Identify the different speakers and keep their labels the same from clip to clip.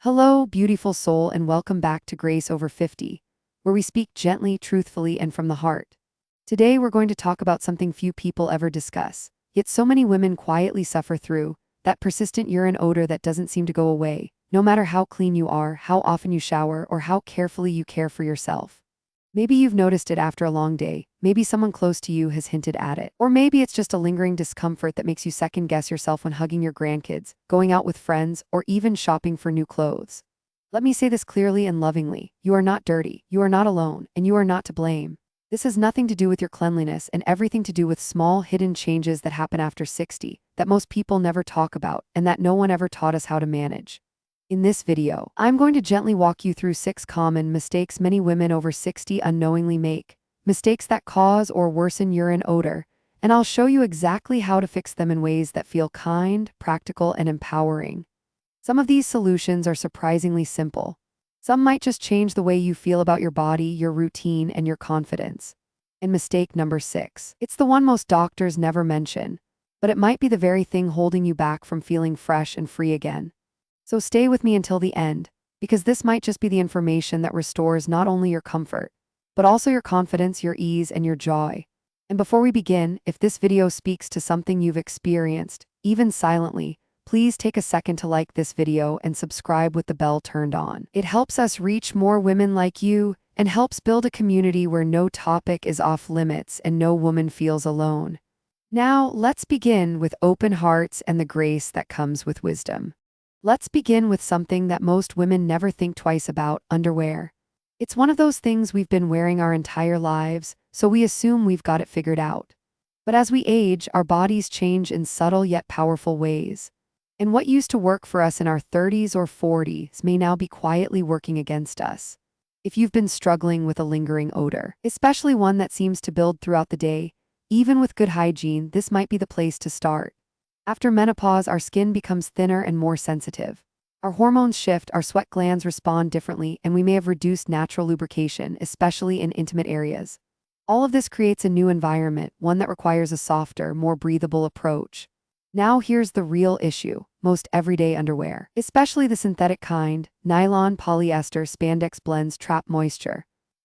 Speaker 1: Hello, beautiful soul, and welcome back to Grace Over 50, where we speak gently, truthfully, and from the heart. Today, we're going to talk about something few people ever discuss, yet so many women quietly suffer through that persistent urine odor that doesn't seem to go away, no matter how clean you are, how often you shower, or how carefully you care for yourself. Maybe you've noticed it after a long day, maybe someone close to you has hinted at it, or maybe it's just a lingering discomfort that makes you second-guess yourself when hugging your grandkids, going out with friends, or even shopping for new clothes. Let me say this clearly and lovingly: you are not dirty, you are not alone, and you are not to blame. This has nothing to do with your cleanliness and everything to do with small, hidden changes that happen after 60, that most people never talk about, and that no one ever taught us how to manage. In this video, I'm going to gently walk you through 6 common mistakes many women over 60 unknowingly make, mistakes that cause or worsen urine odor, and I'll show you exactly how to fix them in ways that feel kind, practical, and empowering. Some of these solutions are surprisingly simple. Some might just change the way you feel about your body, your routine, and your confidence. And mistake number 6. It's the one most doctors never mention, but it might be the very thing holding you back from feeling fresh and free again. So stay with me until the end, because this might just be the information that restores not only your comfort, but also your confidence, your ease, and your joy. And before we begin, if this video speaks to something you've experienced, even silently, please take a second to like this video and subscribe with the bell turned on. It helps us reach more women like you and helps build a community where no topic is off limits and no woman feels alone. Now, let's begin with open hearts and the grace that comes with wisdom. Let's begin with something that most women never think twice about: underwear. It's one of those things we've been wearing our entire lives, so we assume we've got it figured out. But as we age, our bodies change in subtle yet powerful ways. And what used to work for us in our 30s or 40s may now be quietly working against us. If you've been struggling with a lingering odor, especially one that seems to build throughout the day, even with good hygiene, this might be the place to start. After menopause, our skin becomes thinner and more sensitive. Our hormones shift, our sweat glands respond differently, and we may have reduced natural lubrication, especially in intimate areas. All of this creates a new environment, one that requires a softer, more breathable approach. Now here's the real issue: most everyday underwear, especially the synthetic kind, nylon, polyester, spandex blends, trap moisture.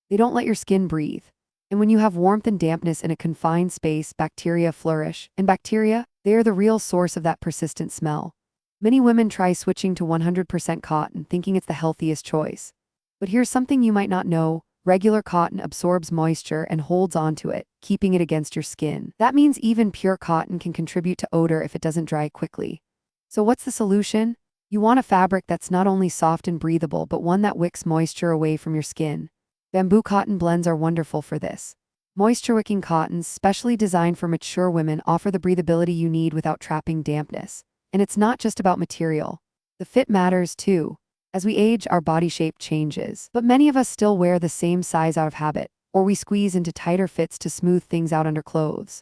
Speaker 1: They don't let your skin breathe. And when you have warmth and dampness in a confined space, bacteria flourish, and bacteria, they are the real source of that persistent smell. Many women try switching to 100% cotton, thinking it's the healthiest choice. But here's something you might not know: regular cotton absorbs moisture and holds onto it, keeping it against your skin. That means even pure cotton can contribute to odor if it doesn't dry quickly. So what's the solution? You want a fabric that's not only soft and breathable, but one that wicks moisture away from your skin. Bamboo cotton blends are wonderful for this. Moisture-wicking cottons, specially designed for mature women, offer the breathability you need without trapping dampness. And it's not just about material. The fit matters too. As we age, our body shape changes, but many of us still wear the same size out of habit, or we squeeze into tighter fits to smooth things out under clothes.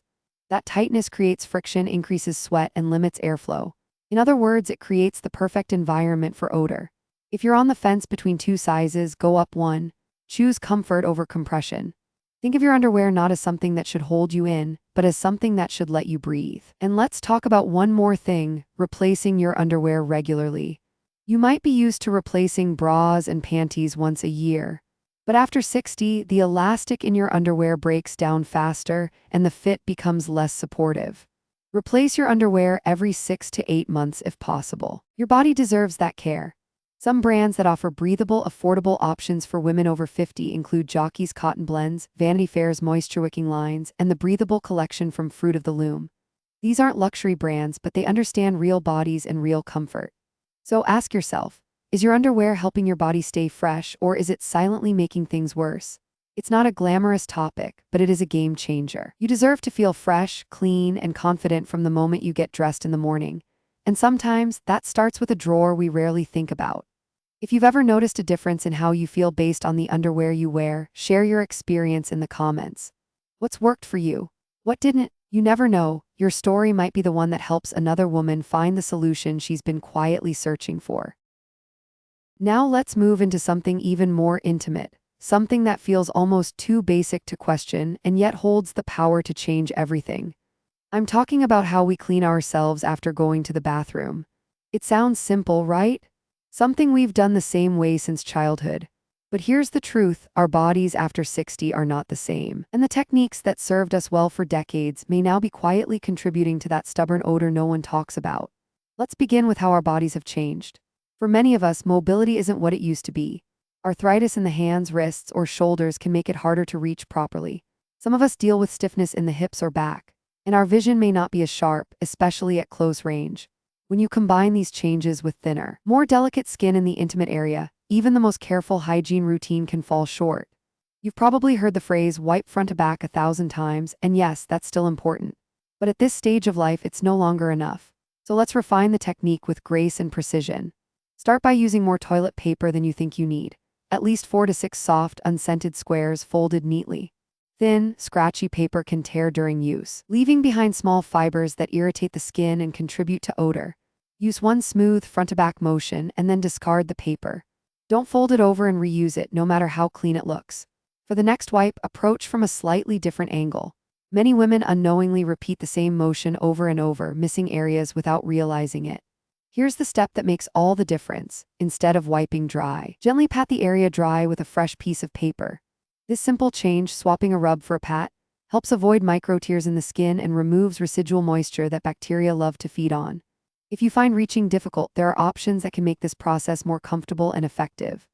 Speaker 1: That tightness creates friction, increases sweat, and limits airflow. In other words, it creates the perfect environment for odor. If you're on the fence between 2 sizes, go up one. Choose comfort over compression. Think of your underwear not as something that should hold you in, but as something that should let you breathe. And let's talk about one more thing: replacing your underwear regularly. You might be used to replacing bras and panties once a year. But after 60, the elastic in your underwear breaks down faster and the fit becomes less supportive. Replace your underwear every 6 to 8 months if possible. Your body deserves that care. Some brands that offer breathable, affordable options for women over 50 include Jockey's Cotton Blends, Vanity Fair's moisture-wicking lines, and the Breathable collection from Fruit of the Loom. These aren't luxury brands, but they understand real bodies and real comfort. So ask yourself, is your underwear helping your body stay fresh, or is it silently making things worse? It's not a glamorous topic, but it is a game changer. You deserve to feel fresh, clean, and confident from the moment you get dressed in the morning. And sometimes that starts with a drawer we rarely think about. If you've ever noticed a difference in how you feel based on the underwear you wear, share your experience in the comments. What's worked for you? What didn't? You never know. Your story might be the one that helps another woman find the solution she's been quietly searching for. Now let's move into something even more intimate, something that feels almost too basic to question and yet holds the power to change everything. I'm talking about how we clean ourselves after going to the bathroom. It sounds simple, right? something we've done the same way since childhood. But here's the truth, our bodies after 60 are not the same. And the techniques that served us well for decades may now be quietly contributing to that stubborn odor no one talks about. Let's begin with how our bodies have changed. For many of us, mobility isn't what it used to be. Arthritis in the hands, wrists, or shoulders can make it harder to reach properly. Some of us deal with stiffness in the hips or back, and our vision may not be as sharp, especially at close range. When you combine these changes with thinner, more delicate skin in the intimate area, even the most careful hygiene routine can fall short. You've probably heard the phrase wipe front to back 1,000 times, and yes, that's still important. But at this stage of life, it's no longer enough. So let's refine the technique with grace and precision. Start by using more toilet paper than you think you need. At least 4 to 6 soft, unscented squares folded neatly. Thin, scratchy paper can tear during use, leaving behind small fibers that irritate the skin and contribute to odor. Use one smooth front-to-back motion and then discard the paper. Don't fold it over and reuse it, no matter how clean it looks. For the next wipe, approach from a slightly different angle. Many women unknowingly repeat the same motion over and over, missing areas without realizing it. Here's the step that makes all the difference. Instead of wiping dry, gently pat the area dry with a fresh piece of paper. This simple change, swapping a rub for a pat, helps avoid micro tears in the skin and removes residual moisture that bacteria love to feed on. If you find reaching difficult, there are options that can make this process more comfortable and effective.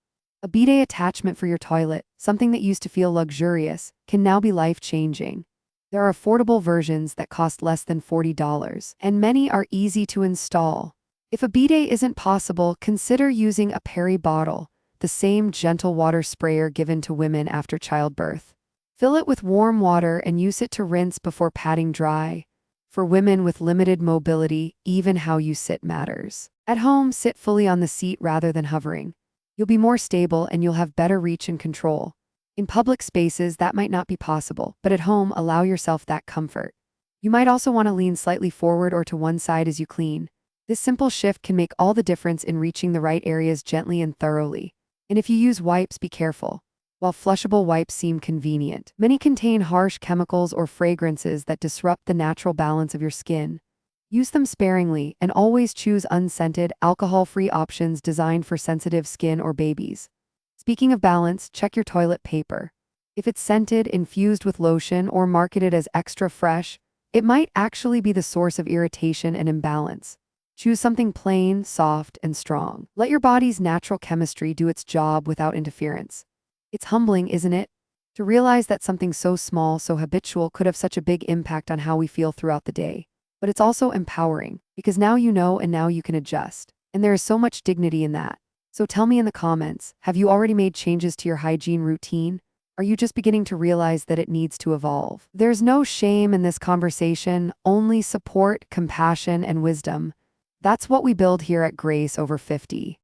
Speaker 1: A bidet attachment for your toilet, something that used to feel luxurious, can now be life-changing. There are affordable versions that cost less than $40, and many are easy to install. If a bidet isn't possible, consider using a peri bottle, the same gentle water sprayer given to women after childbirth. Fill it with warm water and use it to rinse before patting dry. For women with limited mobility, even how you sit matters. At home, sit fully on the seat rather than hovering. You'll be more stable and you'll have better reach and control. In public spaces, that might not be possible, but at home, allow yourself that comfort. You might also want to lean slightly forward or to one side as you clean. This simple shift can make all the difference in reaching the right areas gently and thoroughly. And if you use wipes, be careful. While flushable wipes seem convenient, many contain harsh chemicals or fragrances that disrupt the natural balance of your skin. Use them sparingly and always choose unscented, alcohol-free options designed for sensitive skin or babies. Speaking of balance, check your toilet paper. If it's scented, infused with lotion, or marketed as extra fresh, it might actually be the source of irritation and imbalance. Choose something plain, soft, and strong. Let your body's natural chemistry do its job without interference. It's humbling, isn't it? To realize that something so small, so habitual, could have such a big impact on how we feel throughout the day. But it's also empowering, because now you know and now you can adjust. And there is so much dignity in that. So tell me in the comments, have you already made changes to your hygiene routine? Are you just beginning to realize that it needs to evolve? There's no shame in this conversation, only support, compassion, and wisdom. That's what we build here at Grace Over 50.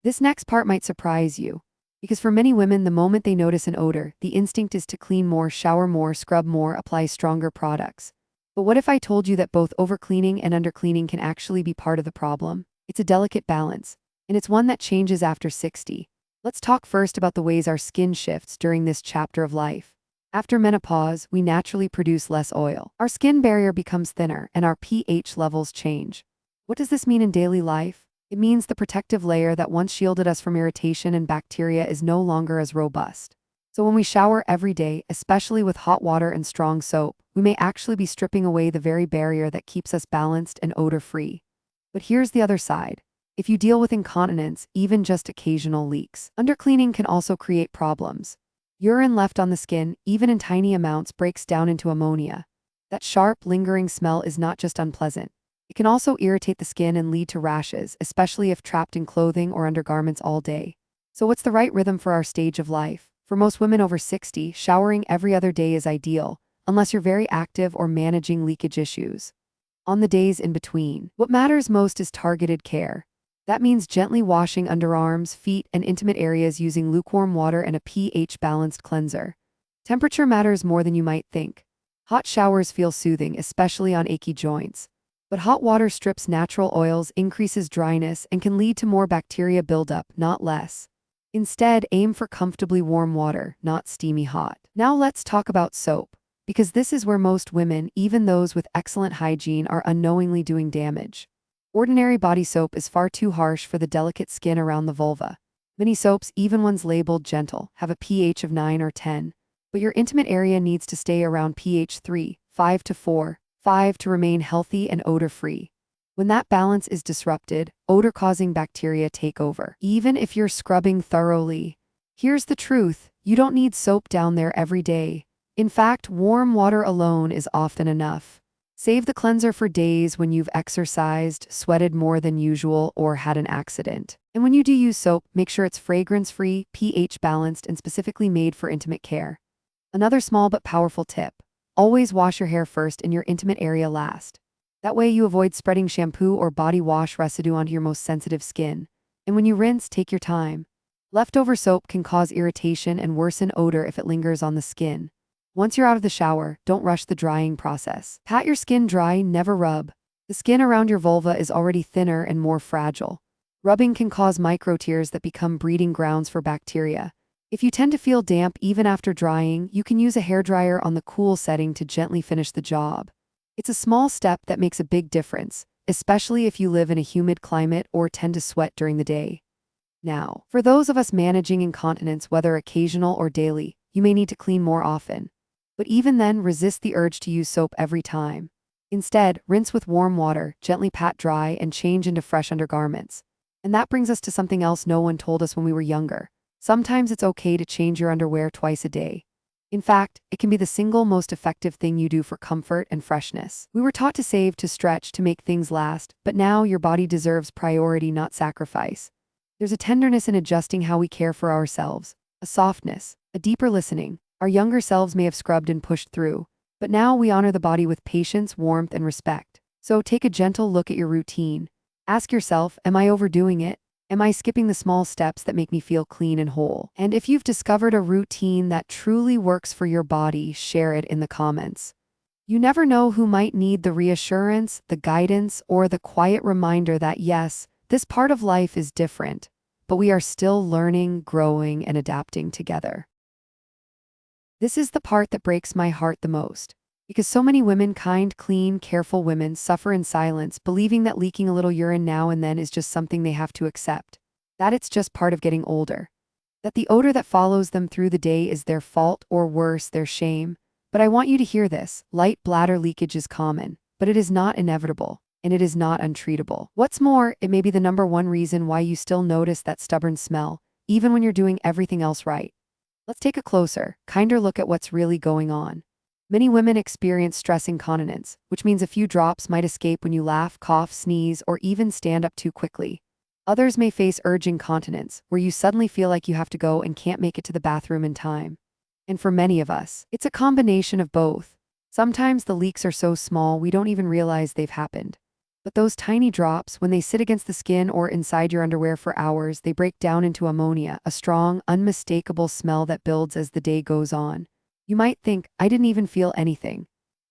Speaker 1: This next part might surprise you, because for many women, the moment they notice an odor, the instinct is to clean more, shower more, scrub more, apply stronger products. But what if I told you that both overcleaning and undercleaning can actually be part of the problem? It's a delicate balance, and it's one that changes after 60. Let's talk first about the ways our skin shifts during this chapter of life. After menopause, we naturally produce less oil. Our skin barrier becomes thinner, and our pH levels change. What does this mean in daily life? It means the protective layer that once shielded us from irritation and bacteria is no longer as robust. So when we shower every day, especially with hot water and strong soap, we may actually be stripping away the very barrier that keeps us balanced and odor-free. But here's the other side. If you deal with incontinence, even just occasional leaks, undercleaning can also create problems. Urine left on the skin, even in tiny amounts, breaks down into ammonia. That sharp, lingering smell is not just unpleasant. It can also irritate the skin and lead to rashes, especially if trapped in clothing or undergarments all day. So what's the right rhythm for our stage of life? For most women over 60, showering every other day is ideal, unless you're very active or managing leakage issues. On the days in between, what matters most is targeted care. That means gently washing underarms, feet, and intimate areas using lukewarm water and a pH-balanced cleanser. Temperature matters more than you might think. Hot showers feel soothing, especially on achy joints. But hot water strips natural oils, increases dryness, and can lead to more bacteria buildup, not less. Instead, aim for comfortably warm water, not steamy hot. Now let's talk about soap, because this is where most women, even those with excellent hygiene, are unknowingly doing damage. Ordinary body soap is far too harsh for the delicate skin around the vulva. Many soaps, even ones labeled gentle, have a pH of 9 or 10. But your intimate area needs to stay around pH 3, 5 to 4, 5 to remain healthy and odor-free. When that balance is disrupted, odor-causing bacteria take over, even if you're scrubbing thoroughly. Here's the truth: you don't need soap down there every day. In fact, warm water alone is often enough. Save the cleanser for days when you've exercised, sweated more than usual, or had an accident. And when you do use soap, make sure it's fragrance-free, pH balanced, and specifically made for intimate care. Another small but powerful tip: always wash your hair first and your intimate area last. That way you avoid spreading shampoo or body wash residue onto your most sensitive skin. And when you rinse, take your time. Leftover soap can cause irritation and worsen odor if it lingers on the skin. Once you're out of the shower, don't rush the drying process. Pat your skin dry, never rub. The skin around your vulva is already thinner and more fragile. Rubbing can cause micro-tears that become breeding grounds for bacteria. If you tend to feel damp even after drying, you can use a hairdryer on the cool setting to gently finish the job. It's a small step that makes a big difference, especially if you live in a humid climate or tend to sweat during the day. Now, for those of us managing incontinence, whether occasional or daily, you may need to clean more often. But even then, resist the urge to use soap every time. Instead, rinse with warm water, gently pat dry, and change into fresh undergarments. And that brings us to something else no one told us when we were younger. Sometimes it's okay to change your underwear twice a day. In fact, it can be the single most effective thing you do for comfort and freshness. We were taught to save, to stretch, to make things last, but now your body deserves priority, not sacrifice. There's a tenderness in adjusting how we care for ourselves, a softness, a deeper listening. Our younger selves may have scrubbed and pushed through, but now we honor the body with patience, warmth, and respect. So take a gentle look at your routine. Ask yourself, am I overdoing it? Am I skipping the small steps that make me feel clean and whole? And if you've discovered a routine that truly works for your body, share it in the comments. You never know who might need the reassurance, the guidance, or the quiet reminder that yes, this part of life is different, but we are still learning, growing, and adapting together. This is the part that breaks my heart the most, because so many women, kind, clean, careful women, suffer in silence, believing that leaking a little urine now and then is just something they have to accept, that it's just part of getting older, that the odor that follows them through the day is their fault, or worse, their shame. But I want you to hear this: light bladder leakage is common, but it is not inevitable, and it is not untreatable. What's more, it may be the #1 reason why you still notice that stubborn smell, even when you're doing everything else right. Let's take a closer, kinder look at what's really going on. Many women experience stress incontinence, which means a few drops might escape when you laugh, cough, sneeze, or even stand up too quickly. Others may face urge incontinence, where you suddenly feel like you have to go and can't make it to the bathroom in time. And for many of us, it's a combination of both. Sometimes the leaks are so small we don't even realize they've happened. But those tiny drops, when they sit against the skin or inside your underwear for hours, they break down into ammonia, a strong, unmistakable smell that builds as the day goes on. You might think, I didn't even feel anything.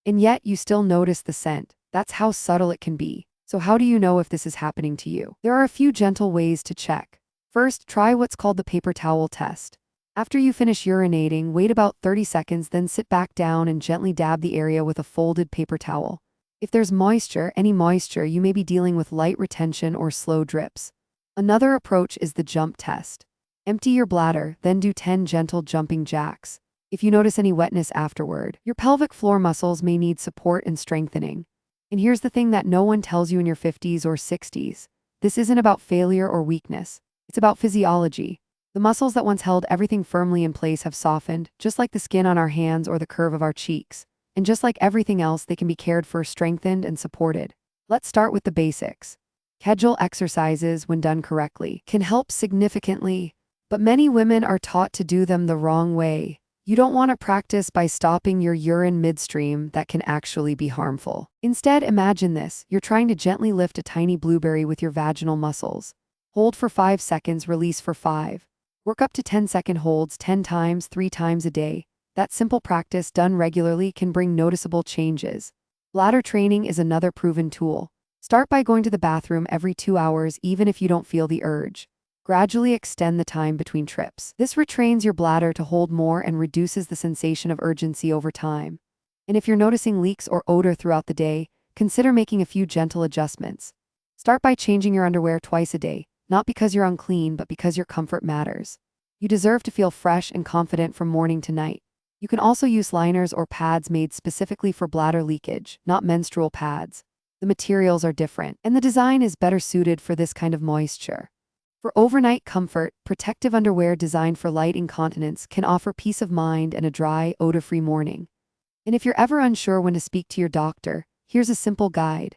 Speaker 1: And yet you still notice the scent. That's how subtle it can be. So how do you know if this is happening to you? There are a few gentle ways to check. First, try what's called the paper towel test. After you finish urinating, wait about 30 seconds, then sit back down and gently dab the area with a folded paper towel. If there's moisture, any moisture, you may be dealing with light retention or slow drips. Another approach is the jump test. Empty your bladder, then do 10 gentle jumping jacks. If you notice any wetness afterward, your pelvic floor muscles may need support and strengthening. And here's the thing that no one tells you in your 50s or 60s. This isn't about failure or weakness. It's about physiology. The muscles that once held everything firmly in place have softened, just like the skin on our hands or the curve of our cheeks. And just like everything else, they can be cared for, strengthened, and supported. Let's start with the basics. Kegel exercises, when done correctly, can help significantly, but many women are taught to do them the wrong way. You don't want to practice by stopping your urine midstream. That can actually be harmful. Instead, imagine this: you're trying to gently lift a tiny blueberry with your vaginal muscles. Hold for 5 seconds, release for 5. Work up to 10-second holds 10 times, 3 times a day. That simple practice done regularly can bring noticeable changes. Bladder training is another proven tool. Start by going to the bathroom every 2 hours, even if you don't feel the urge. Gradually extend the time between trips. This retrains your bladder to hold more and reduces the sensation of urgency over time. And if you're noticing leaks or odor throughout the day, consider making a few gentle adjustments. Start by changing your underwear twice a day, not because you're unclean, but because your comfort matters. You deserve to feel fresh and confident from morning to night. You can also use liners or pads made specifically for bladder leakage, not menstrual pads. The materials are different, and the design is better suited for this kind of moisture. For overnight comfort, protective underwear designed for light incontinence can offer peace of mind and a dry, odor-free morning. And if you're ever unsure when to speak to your doctor, here's a simple guide.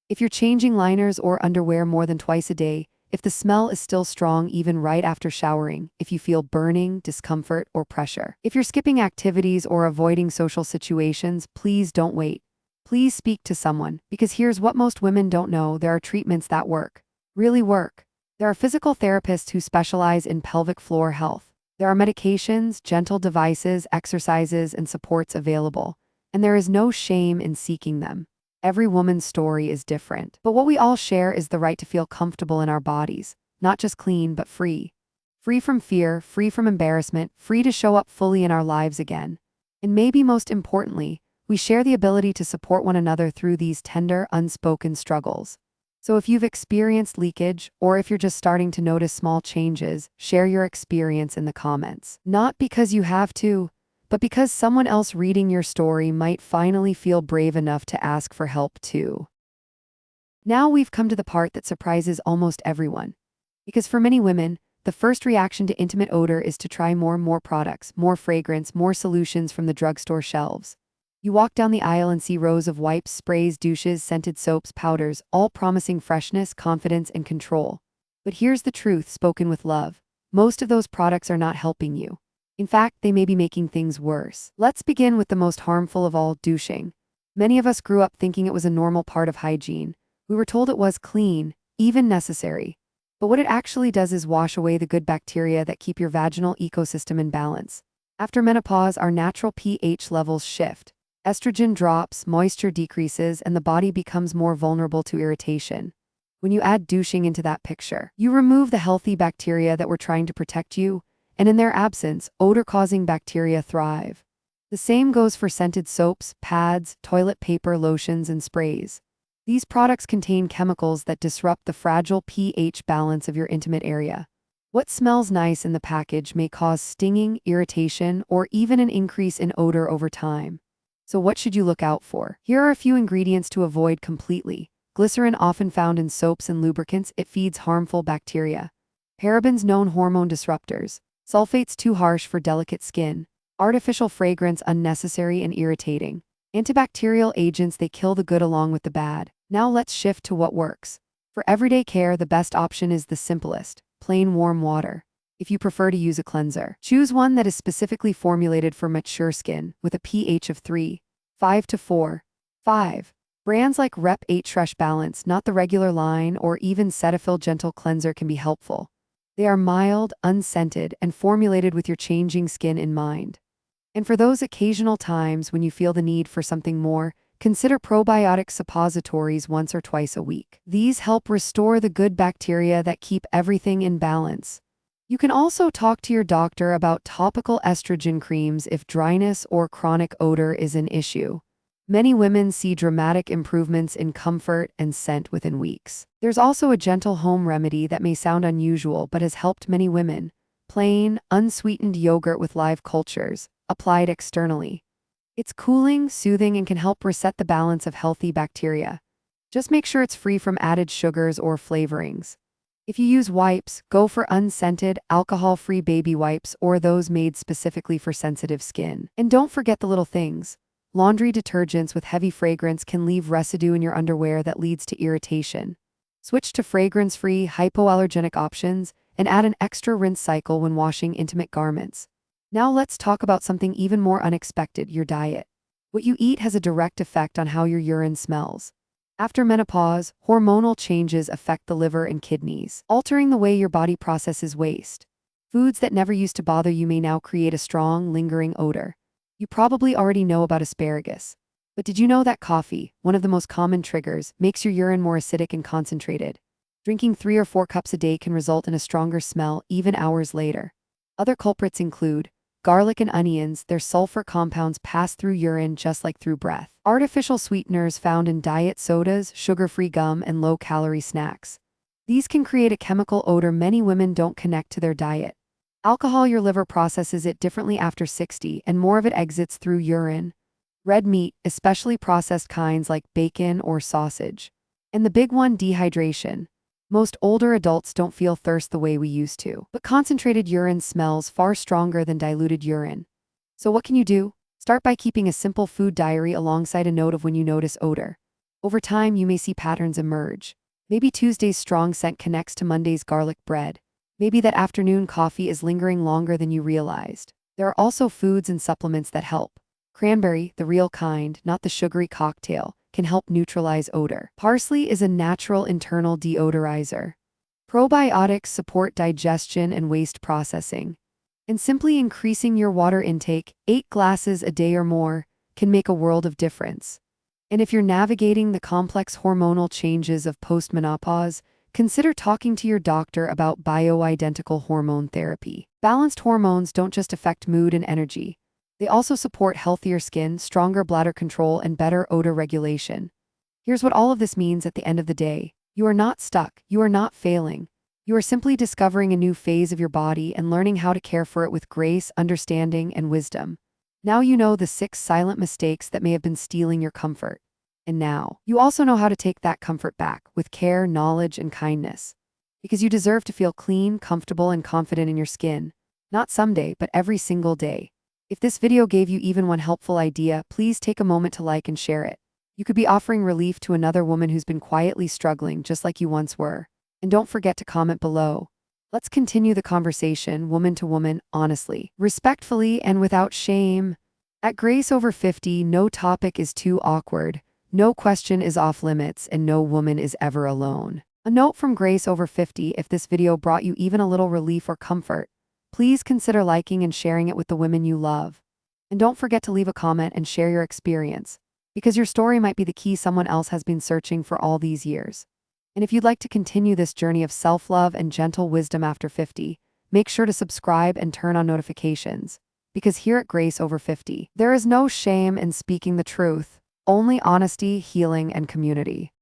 Speaker 1: If you're changing liners or underwear more than twice a day, if the smell is still strong even right after showering, if you feel burning, discomfort, or pressure, if you're skipping activities or avoiding social situations, please don't wait. Please speak to someone, because here's what most women don't know: there are treatments that work. Really work. There are physical therapists who specialize in pelvic floor health. There are medications, gentle devices, exercises, and supports available, and there is no shame in seeking them. Every woman's story is different, but what we all share is the right to feel comfortable in our bodies, not just clean, but free. Free from fear, free from embarrassment, free to show up fully in our lives again. And maybe most importantly, we share the ability to support one another through these tender, unspoken struggles. So if you've experienced leakage, or if you're just starting to notice small changes, share your experience in the comments. Not because you have to, but because someone else reading your story might finally feel brave enough to ask for help too. Now we've come to the part that surprises almost everyone. Because for many women, the first reaction to intimate odor is to try more products, more fragrance, more solutions from the drugstore shelves. You walk down the aisle and see rows of wipes, sprays, douches, scented soaps, powders, all promising freshness, confidence, and control. But here's the truth spoken with love. Most of those products are not helping you. In fact, they may be making things worse. Let's begin with the most harmful of all: douching. Many of us grew up thinking it was a normal part of hygiene. We were told it was clean, even necessary. But what it actually does is wash away the good bacteria that keep your vaginal ecosystem in balance. After menopause, our natural pH levels shift. Estrogen drops, moisture decreases, and the body becomes more vulnerable to irritation. When you add douching into that picture, you remove the healthy bacteria that were trying to protect you, and in their absence, odor-causing bacteria thrive. The same goes for scented soaps, pads, toilet paper, lotions, and sprays. These products contain chemicals that disrupt the fragile pH balance of your intimate area. What smells nice in the package may cause stinging, irritation, or even an increase in odor over time. So what should you look out for? Here are a few ingredients to avoid completely. Glycerin, often found in soaps and lubricants, it feeds harmful bacteria. Parabens, known hormone disruptors. Sulfates, too harsh for delicate skin. Artificial fragrance, unnecessary and irritating. Antibacterial agents, they kill the good along with the bad. Now let's shift to what works. For everyday care, the best option is the simplest: plain warm water. If you prefer to use a cleanser, choose one that is specifically formulated for mature skin, with a pH of 3.5 to 4.5. Brands like Rep 8 Fresh Balance, not the regular line, or even Cetaphil Gentle Cleanser can be helpful. They are mild, unscented, and formulated with your changing skin in mind. And for those occasional times when you feel the need for something more, consider probiotic suppositories once or twice a week. These help restore the good bacteria that keep everything in balance. You can also talk to your doctor about topical estrogen creams if dryness or chronic odor is an issue. Many women see dramatic improvements in comfort and scent within weeks. There's also a gentle home remedy that may sound unusual but has helped many women: plain, unsweetened yogurt with live cultures, applied externally. It's cooling, soothing, and can help reset the balance of healthy bacteria. Just make sure it's free from added sugars or flavorings. If you use wipes, go for unscented, alcohol-free baby wipes or those made specifically for sensitive skin. And don't forget the little things. Laundry detergents with heavy fragrance can leave residue in your underwear that leads to irritation. Switch to fragrance-free, hypoallergenic options and add an extra rinse cycle when washing intimate garments. Now let's talk about something even more unexpected: your diet. What you eat has a direct effect on how your urine smells. After menopause, hormonal changes affect the liver and kidneys, altering the way your body processes waste. Foods that never used to bother you may now create a strong, lingering odor. You probably already know about asparagus. But did you know that coffee, one of the most common triggers, makes your urine more acidic and concentrated? Drinking 3 or 4 cups a day can result in a stronger smell even hours later. Other culprits include Garlic and onions, their sulfur compounds pass through urine just like through breath. Artificial sweeteners found in diet sodas, sugar-free gum, and low-calorie snacks. These can create a chemical odor many women don't connect to their diet. Alcohol, your liver processes it differently after 60, and more of it exits through urine. Red meat, especially processed kinds like bacon or sausage. And the big one, dehydration. Most older adults don't feel thirst the way we used to, but concentrated urine smells far stronger than diluted urine. So what can you do? Start by keeping a simple food diary alongside a note of when you notice odor. Over time, you may see patterns emerge. Maybe Tuesday's strong scent connects to Monday's garlic bread. Maybe that afternoon coffee is lingering longer than you realized. There are also foods and supplements that help. Cranberry, the real kind, not the sugary cocktail, can help neutralize odor. Parsley is a natural internal deodorizer. Probiotics support digestion and waste processing. And simply increasing your water intake, 8 glasses a day or more, can make a world of difference. And if you're navigating the complex hormonal changes of postmenopause, consider talking to your doctor about bioidentical hormone therapy. Balanced hormones don't just affect mood and energy. They also support healthier skin, stronger bladder control, and better odor regulation. Here's what all of this means at the end of the day. You are not stuck. You are not failing. You are simply discovering a new phase of your body and learning how to care for it with grace, understanding, and wisdom. Now you know the 6 silent mistakes that may have been stealing your comfort. And now, you also know how to take that comfort back with care, knowledge, and kindness. Because you deserve to feel clean, comfortable, and confident in your skin. Not someday, but every single day. If this video gave you even one helpful idea, please take a moment to like and share it. You could be offering relief to another woman who's been quietly struggling just like you once were. And don't forget to comment below. Let's continue the conversation, woman to woman, honestly, respectfully, and without shame. At Grace Over 50, no topic is too awkward, no question is off limits, and no woman is ever alone. A note from Grace Over 50: if this video brought you even a little relief or comfort, please consider liking and sharing it with the women you love. And don't forget to leave a comment and share your experience, because your story might be the key someone else has been searching for all these years. And if you'd like to continue this journey of self-love and gentle wisdom after 50, make sure to subscribe and turn on notifications. Because here at Grace Over 50, there is no shame in speaking the truth, only honesty, healing, and community.